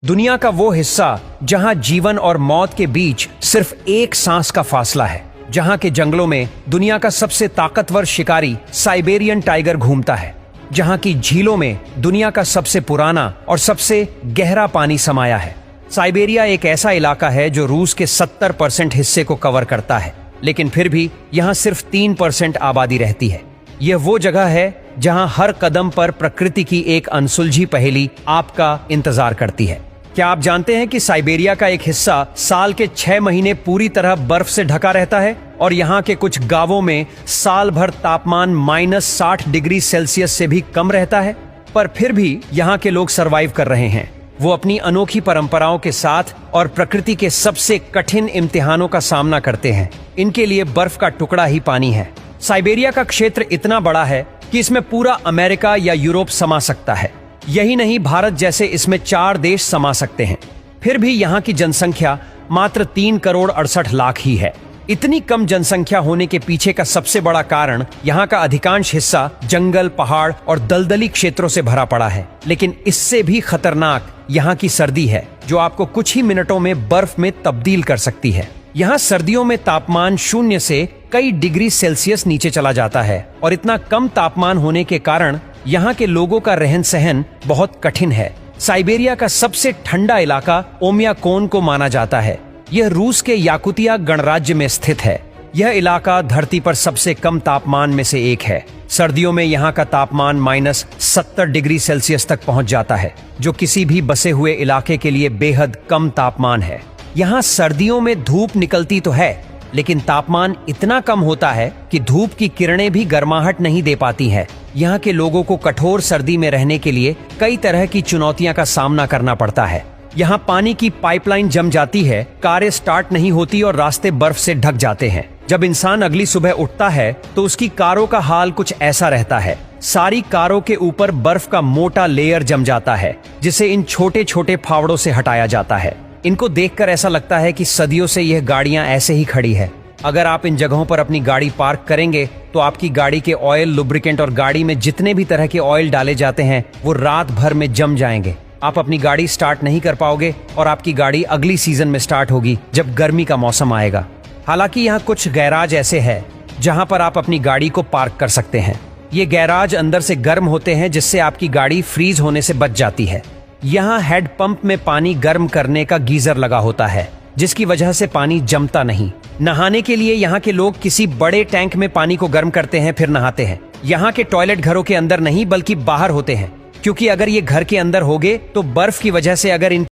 दुनिया का वो हिस्सा जहां जीवन और मौत के बीच सिर्फ एक सांस का फासला है, जहां के जंगलों में दुनिया का सबसे ताकतवर शिकारी साइबेरियन टाइगर घूमता है, जहां की झीलों में दुनिया का सबसे पुराना और सबसे गहरा पानी समाया है। साइबेरिया एक ऐसा इलाका है जो रूस के 70% हिस्से को कवर करता है, लेकिन फिर भी यहां सिर्फ 3% आबादी रहती है। यह वो जगह है जहां हर कदम पर प्रकृति की एक अनसुलझी पहेली आपका इंतजार करती है। क्या आप जानते हैं कि साइबेरिया का एक हिस्सा साल के 6 महीने पूरी तरह बर्फ से ढका रहता है और यहाँ के कुछ गांवों में साल भर तापमान -60 डिग्री सेल्सियस से भी कम रहता है, पर फिर भी यहाँ के लोग सरवाइव कर रहे हैं। वो अपनी अनोखी परंपराओं के साथ और प्रकृति के सबसे कठिन इम्तिहानों का सामना करते हैं। इनके लिए बर्फ का टुकड़ा ही पानी है। साइबेरिया का क्षेत्र इतना बड़ा है कि इसमें पूरा अमेरिका या यूरोप समा सकता है। यही नहीं, भारत जैसे इसमें 4 देश समा सकते हैं। फिर भी यहाँ की जनसंख्या मात्र 3 करोड़ 68 लाख ही है। इतनी कम जनसंख्या होने के पीछे का सबसे बड़ा कारण यहाँ का अधिकांश हिस्सा जंगल, पहाड़ और दलदली क्षेत्रों से भरा पड़ा है। लेकिन इससे भी खतरनाक यहाँ की सर्दी है, जो आपको कुछ ही मिनटों में बर्फ में तब्दील कर सकती है। यहाँ सर्दियों में तापमान 0 से कई डिग्री सेल्सियस नीचे चला जाता है और इतना कम तापमान होने के कारण यहाँ के लोगों का रहन सहन बहुत कठिन है। साइबेरिया का सबसे ठंडा इलाका ओमियाकोन को माना जाता है। यह रूस के याकुतिया गणराज्य में स्थित है। यह इलाका धरती पर सबसे कम तापमान में से एक है। सर्दियों में यहाँ का तापमान -70 डिग्री सेल्सियस तक पहुँच जाता है, जो किसी भी बसे हुए इलाके के लिए बेहद कम तापमान है। यहाँ सर्दियों में धूप निकलती तो है, लेकिन तापमान इतना कम होता है कि धूप की किरणें भी गर्माहट नहीं दे पाती हैं। यहाँ के लोगों को कठोर सर्दी में रहने के लिए कई तरह की चुनौतियां का सामना करना पड़ता है। यहाँ पानी की पाइपलाइन जम जाती है, कारें स्टार्ट नहीं होती और रास्ते बर्फ से ढक जाते हैं। जब इंसान अगली सुबह उठता है तो उसकी कारों का हाल कुछ ऐसा रहता है। सारी कारों के ऊपर बर्फ का मोटा लेयर जम जाता है, जिसे इन छोटे छोटे फावड़ों से हटाया जाता है। इनको देखकर ऐसा लगता है कि सदियों से यह गाड़ियां ऐसे ही खड़ी है। अगर आप इन जगहों पर अपनी गाड़ी पार्क करेंगे तो आपकी गाड़ी के ऑयल, लुब्रिकेंट और गाड़ी में जितने भी तरह के ऑयल डाले जाते हैं वो रात भर में जम जाएंगे। आप अपनी गाड़ी स्टार्ट नहीं कर पाओगे और आपकी गाड़ी अगली सीजन में स्टार्ट होगी, जब गर्मी का मौसम आएगा। हालांकि यहाँ कुछ गैराज ऐसे हैं जहाँ पर आप अपनी गाड़ी को पार्क कर सकते हैं। ये गैराज अंदर से गर्म होते हैं, जिससे आपकी गाड़ी फ्रीज होने से बच जाती है। यहाँ हेड पंप में पानी गर्म करने का गीजर लगा होता है, जिसकी वजह से पानी जमता नहीं। नहाने के लिए यहाँ के लोग किसी बड़े टैंक में पानी को गर्म करते हैं, फिर नहाते हैं। यहाँ के टॉयलेट घरों के अंदर नहीं बल्कि बाहर होते हैं, क्योंकि अगर ये घर के अंदर होंगे तो बर्फ की वजह से अगर इन